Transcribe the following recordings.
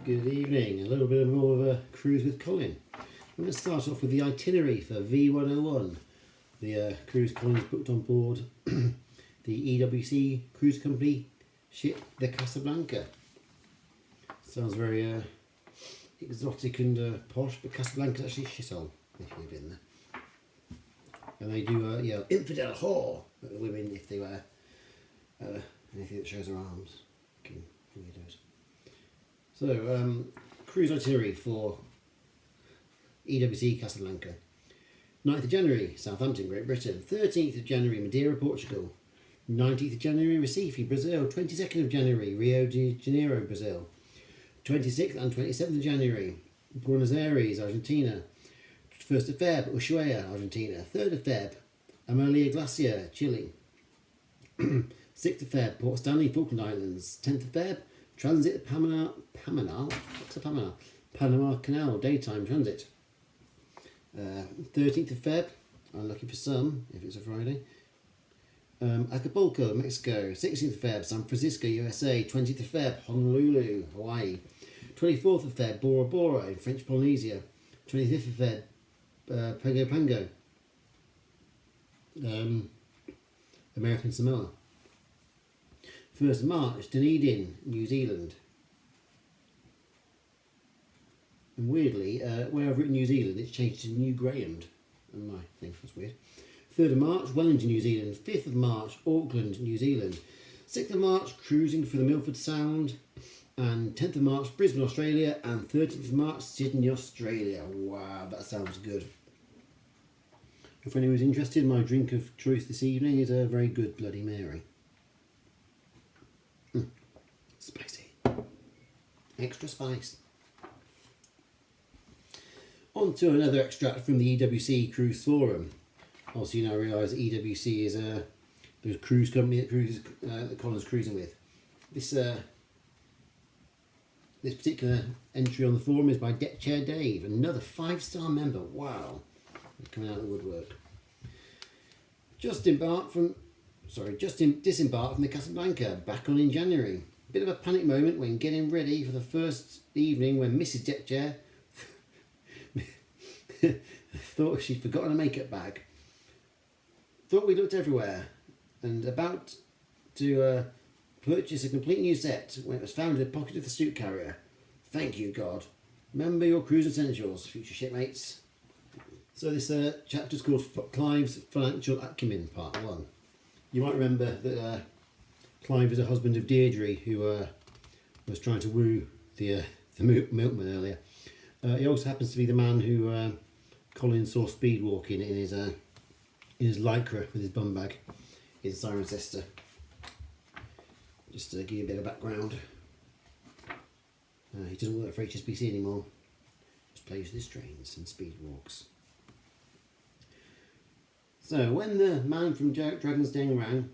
Good evening. A little bit more of a cruise with Colin. I'm going to start off with the itinerary for V101. The cruise Colin's booked on board the EWC cruise company ship, the Casablanca. Sounds very exotic and posh, but Casablanca's actually a shithole if you've been there. And they do infidel whore at the women if they wear anything that shows their arms. Fucking weirdos. So, cruise itinerary for EWC Casablanca. 9th of January, Southampton, Great Britain. 13th of January, Madeira, Portugal. 19th of January, Recife, Brazil. 22nd of January, Rio de Janeiro, Brazil. 26th and 27th of January, Buenos Aires, Argentina. 1st of Feb, Ushuaia, Argentina. 3rd of Feb, Amelia Glacier, Chile. 6th of Feb, Port Stanley, Falkland Islands. 10th of Feb, transit Panama Canal, daytime transit. 13th of Feb, unlucky for some, if it's a Friday. Acapulco, Mexico. 16th of Feb, San Francisco, USA. 20th of Feb, Honolulu, Hawaii. 24th of Feb, Bora Bora in French Polynesia. 25th of Feb, Pago Pago, American Samoa. 1st of March, Dunedin, New Zealand. And weirdly, where I've written New Zealand, it's changed to New Graham. And my thing, that's weird. 3rd of March, Wellington, New Zealand. 5th of March, Auckland, New Zealand. 6th of March, cruising for the Milford Sound. And 10th of March, Brisbane, Australia. And 13th of March, Sydney, Australia. Wow, that sounds good. If anyone's interested, my drink of choice this evening is a very good Bloody Mary. Spicy. Extra spice. On to another extract from the EWC Cruise Forum. Also, you now realise that EWC is the cruise company that Colin's cruising with. This particular entry on the forum is by Deck Chair Dave, another 5-star member. Wow, he's coming out of the woodwork. Disembarked from the Casablanca, back on in January. Bit of a panic moment when getting ready for the first evening when Mrs. Deckchair thought she'd forgotten a makeup bag. Thought we looked everywhere and about to purchase a complete new set when it was found in the pocket of the suit carrier. Thank you, God. Remember your cruise essentials, future shipmates. So this chapter is called Clive's Financial Acumen, Part 1. You might remember that Clive is a husband of Deirdre, who was trying to woo the milkman earlier. He also happens to be the man who Colin saw speed walking in his lycra with his bum bag in Cirencester. Just to give you a bit of background. He doesn't work for HSBC anymore. Just plays with his trains and speed walks. So when the man from Dragon's Den rang,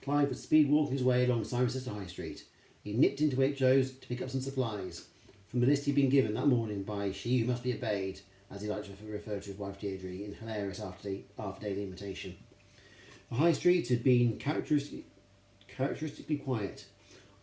Clive was speed walking his way along Cirencester High Street. He nipped into HO's to pick up some supplies from the list he'd been given that morning by She Who Must Be Obeyed, as he liked to refer to his wife Deirdre in hilarious after-daily imitation. The High Street had been characteristically quiet.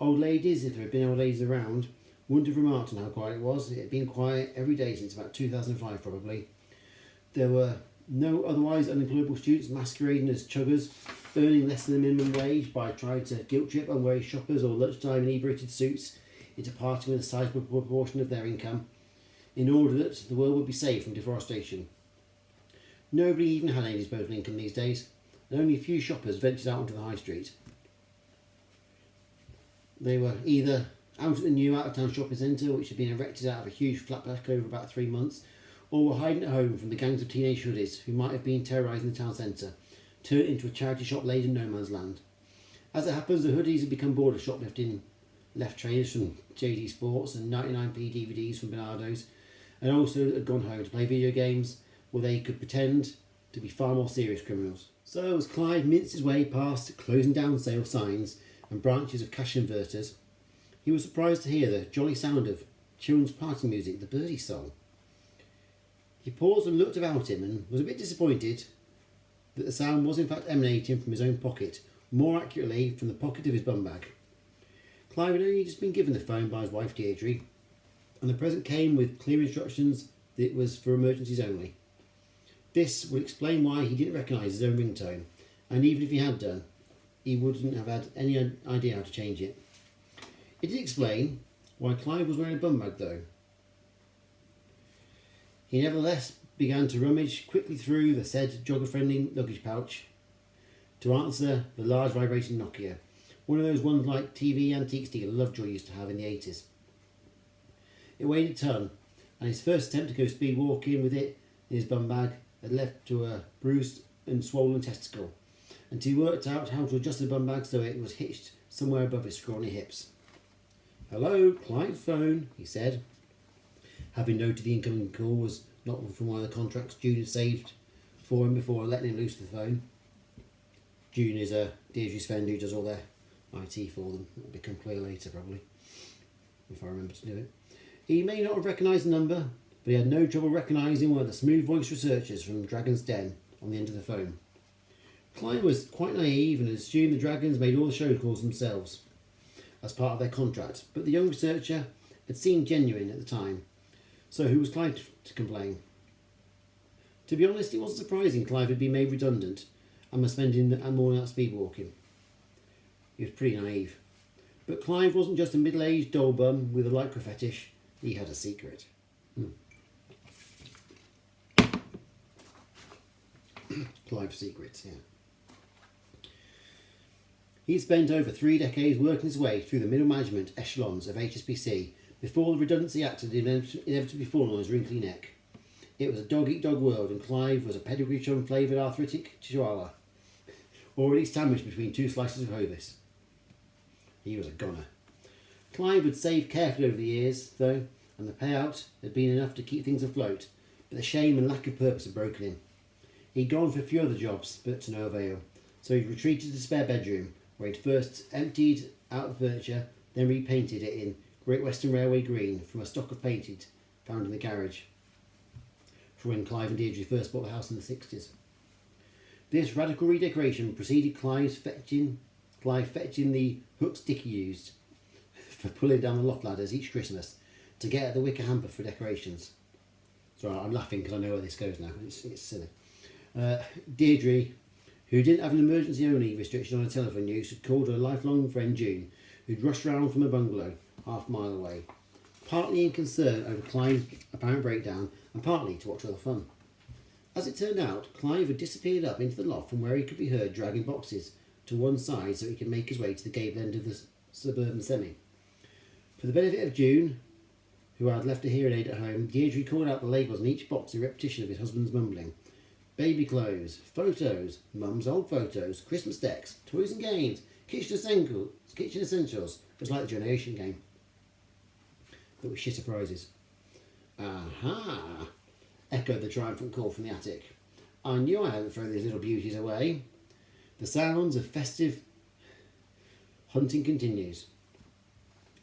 Old ladies, if there had been old ladies around, wouldn't have remarked on how quiet it was. It had been quiet every day since about 2005 probably. There were no otherwise unemployable students masquerading as chuggers, earning less than the minimum wage by trying to guilt trip unwary shoppers or lunchtime inebriated suits into parting with a sizable proportion of their income, in order that the world would be safe from deforestation. Nobody even had any disposable income these days, and only a few shoppers ventured out onto the high street. They were either out at the new out-of-town shopping centre, which had been erected out of a huge flatback over about 3 months, or were hiding at home from the gangs of teenage hoodies who might have been terrorising the town centre, turned into a charity shop laid in no man's land. As it happens, the hoodies had become bored of shoplifting, left trainers from JD Sports and 99p DVDs from Bernardo's, and also had gone home to play video games where they could pretend to be far more serious criminals. So as Clive minced his way past closing down sale signs and branches of cash inverters, he was surprised to hear the jolly sound of children's party music, the Birdie song. He paused and looked about him and was a bit disappointed that the sound was in fact emanating from his own pocket, more accurately from the pocket of his bum bag. Clive had only just been given the phone by his wife Deirdre, and the present came with clear instructions that it was for emergencies only. This would explain why he didn't recognise his own ringtone, and even if he had done, he wouldn't have had any idea how to change it. It did explain why Clive was wearing a bum bag though. He nevertheless began to rummage quickly through the said jogger-friendly luggage pouch to answer the large vibrating Nokia, one of those ones like TV antiques dealer Lovejoy used to have in the 80s. It weighed a ton, and his first attempt to go speed walking with it in his bum bag had led to a bruised and swollen testicle, until he worked out how to adjust the bum bag so it was hitched somewhere above his scrawny hips. "Hello, Clive phone," he said, having noted the incoming call was not from one of the contracts June had saved for him before letting him loose the phone. June is Deirdre's friend who does all their IT for them. It'll become clear later, probably, if I remember to do it. He may not have recognised the number, but he had no trouble recognising one of the smooth-voiced researchers from Dragon's Den on the end of the phone. Clive was quite naive and assumed the Dragons made all the show calls themselves as part of their contract, but the young researcher had seemed genuine at the time, so who was Clive to complain? To be honest, it wasn't surprising Clive had been made redundant and was spending the morning out speed walking. He was pretty naive. But Clive wasn't just a middle-aged doll bum with a lycra fetish, he had a secret. Clive's secrets, yeah. He spent over 3 decades working his way through the middle management echelons of HSBC before the redundancy act had inevitably fallen on his wrinkly neck. It was a dog-eat-dog world, and Clive was a pedigree chum-flavoured arthritic chihuahua, already sandwiched between 2 slices of Hovis. He was a goner. Clive had saved carefully over the years, though, and the payout had been enough to keep things afloat, but the shame and lack of purpose had broken him. He'd gone for a few other jobs, but to no avail, so he'd retreated to the spare bedroom, where he'd first emptied out the furniture, then repainted it in Great Western Railway green from a stock of painted found in the garage, for when Clive and Deirdre first bought the house in the 60s. This radical redecoration preceded Clive fetching the hooks Dickie used for pulling down the loft ladders each Christmas to get at the wicker hamper for decorations. Sorry, I'm laughing because I know where this goes now. It's silly. Deirdre, who didn't have an emergency only restriction on her telephone use, had called her lifelong friend June, who'd rushed round from a bungalow half a mile away, partly in concern over Clive's apparent breakdown and partly to watch all the fun. As it turned out, Clive had disappeared up into the loft from where he could be heard dragging boxes to one side so he could make his way to the gable end of the suburban semi. For the benefit of June, who had left a hearing aid at home, Deirdre called out the labels on each box in repetition of his husband's mumbling. Baby clothes, photos, mum's old photos, Christmas decks, toys and games, kitchen essentials. It was like the Generation game, but with shitter prizes. Aha! Echoed the triumphant call from the attic. I knew I hadn't thrown these little beauties away. The sounds of festive hunting continues.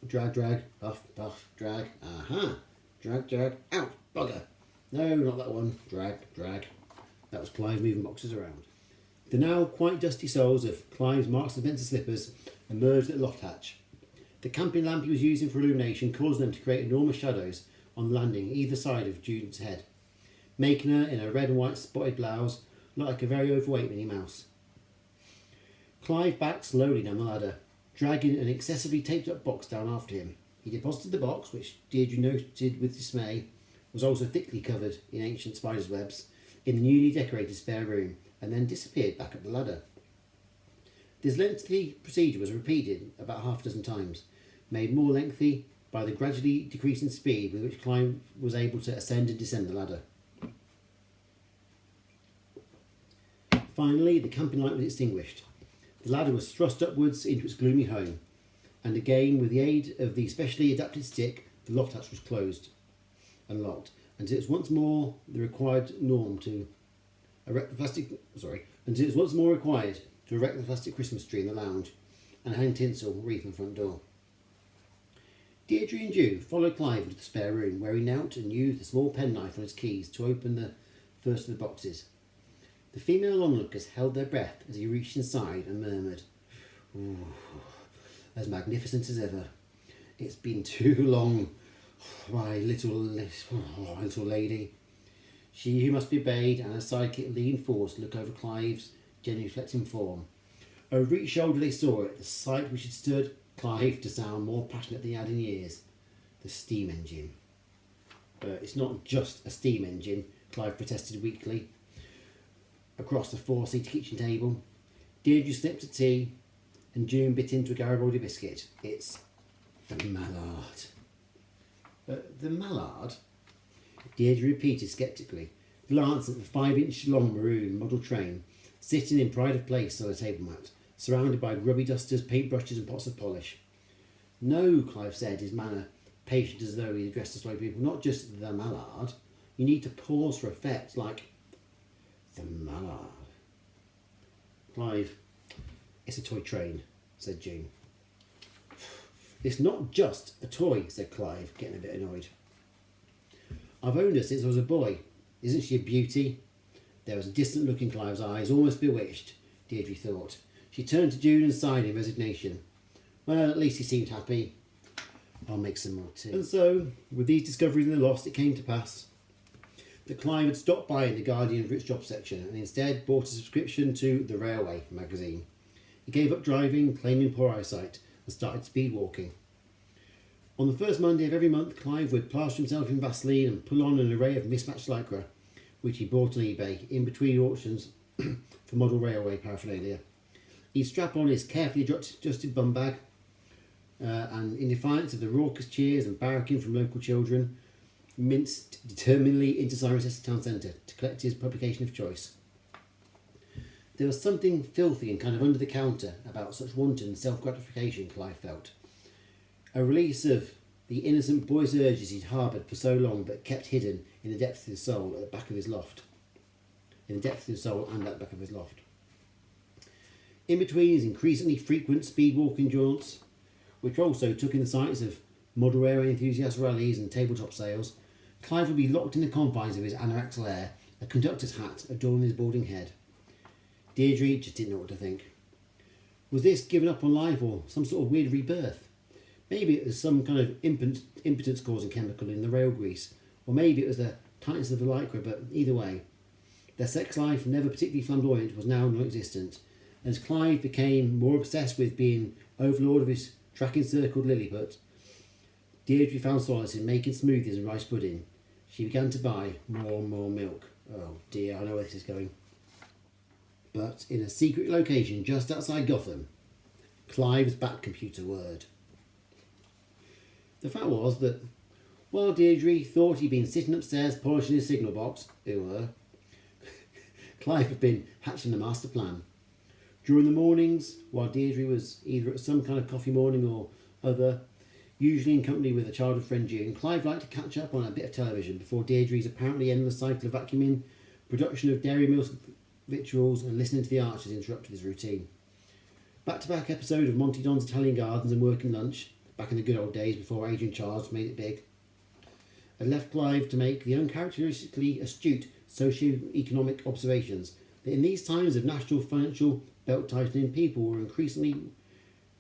Drag, drag, puff, puff, drag. Aha! Drag, drag, out, bugger. No, not that one. Drag, drag. That was Clive moving boxes around. The now quite dusty soles of Clive's Marks and Spencer slippers emerged at the loft hatch. The camping lamp he was using for illumination caused them to create enormous shadows on the landing either side of June's head, making her, in her red and white spotted blouse, look like a very overweight Minnie Mouse. Clive backed slowly down the ladder, dragging an excessively taped up box down after him. He deposited the box, which Deirdre noted with dismay was also thickly covered in ancient spiders' webs, in the newly decorated spare room, and then disappeared back up the ladder. This lengthy procedure was repeated about half a dozen times, made more lengthy by the gradually decreasing speed with which Clive was able to ascend and descend the ladder. Finally, the camping light was extinguished. The ladder was thrust upwards into its gloomy home, and again, with the aid of the specially adapted stick, the loft hatch was closed and locked, until it was once more required to erect the plastic Christmas tree in the lounge and hang tinsel wreath on the front door. Deirdre and June followed Clive into the spare room, where he knelt and used the small penknife on his keys to open the first of the boxes. The female onlookers held their breath as he reached inside and murmured, "Ooh, as magnificent as ever. It's been too long. My little lady. She who must be obeyed, and her sidekick leaned forward to look over Clive's gently reflecting form. Over each shoulder they saw it, the sight which had stirred Clive to sound more passionate than he had in years. The steam engine. It's not just a steam engine, Clive protested weakly. Across the four-seater kitchen table, Deirdre slipped a tea, and June bit into a Garibaldi biscuit. It's the mallard. The mallard? Deirdre repeated sceptically, glancing at the 5-inch long maroon model train, sitting in pride of place on a table mat, surrounded by grubby dusters, paintbrushes and pots of polish. No, Clive said, his manner patient as though he addressed the slow people. Not just the mallard. You need to pause for effect, like the mallard. Clive, it's a toy train, said June. It's not just a toy, said Clive, getting a bit annoyed. I've owned her since I was a boy. Isn't she a beauty? There was a distant look in Clive's eyes, almost bewitched, Deirdre thought. She turned to June and sighed in resignation. Well, at least he seemed happy. I'll make some more tea. And so, with these discoveries in the lost, it came to pass that Clive had stopped buying the Guardian for its job section and instead bought a subscription to The Railway magazine. He gave up driving, claiming poor eyesight, and started speed walking. On the first Monday of every month, Clive would plaster himself in Vaseline and pull on an array of mismatched lycra, which he bought on eBay in between auctions for model railway paraphernalia. He'd strap on his carefully adjusted bum bag, and in defiance of the raucous cheers and barracking from local children, minced determinedly into Cirencester town centre to collect his publication of choice. There was something filthy and kind of under the counter about such wanton self-gratification, Clive felt. A release of the innocent boy's urges he'd harboured for so long but kept hidden in the depths of his soul at the back of his loft. In the depths of his soul and at the back of his loft. In between his increasingly frequent speed walking jaunts, which also took in the sights of model railway enthusiast rallies and tabletop sales, Clive would be locked in the confines of his anorex lair, a conductor's hat adorning his balding head. Deirdre just didn't know what to think. Was this giving up on life or some sort of weird rebirth? Maybe it was some kind of impotence-causing chemical in the rail grease, or maybe it was the tightness of the lycra, but either way, their sex life, never particularly flamboyant, was now non-existent. As Clive became more obsessed with being overlord of his track-encircled Lilliput, Deirdre found solace in making smoothies and rice pudding. She began to buy more and more milk. Oh dear, I know where this is going. But in a secret location just outside Gotham, Clive's back computer whirred. The fact was that while Deirdre thought he'd been sitting upstairs polishing his signal box, Clive had been hatching a master plan. During the mornings, while Deirdre was either at some kind of coffee morning or other, usually in company with a childhood friend June, Clive liked to catch up on a bit of television before Deirdre's apparently endless cycle of Acumen, production of dairy milk victuals, and listening to the Archers interrupted his routine. Back-to-back episode of Monty Don's Italian Gardens and Working Lunch, back in the good old days before Adrian Charles made it big, had left Clive to make the uncharacteristically astute socio-economic observations that in these times of national financial belt tightening, people were increasingly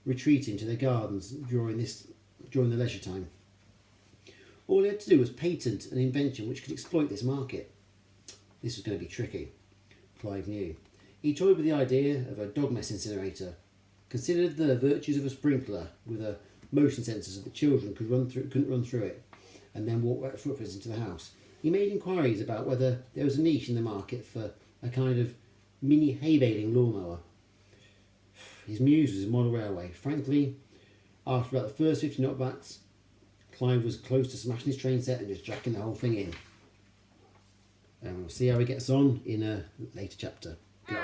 retreating to their gardens during the leisure time. All he had to do was patent an invention which could exploit this market. This was going to be tricky, Clive knew. He toyed with the idea of a dog mess incinerator, considered the virtues of a sprinkler with a motion sensor so that children couldn't run through it, and then walk wet footprints into the house. He made inquiries about whether there was a niche in the market for a kind of mini hay baling lawnmower. His muse was his model railway. Frankly, after about the first 50 knockbacks, Clive was close to smashing his train set and just jacking the whole thing in. And we'll see how he gets on in a later chapter. Good.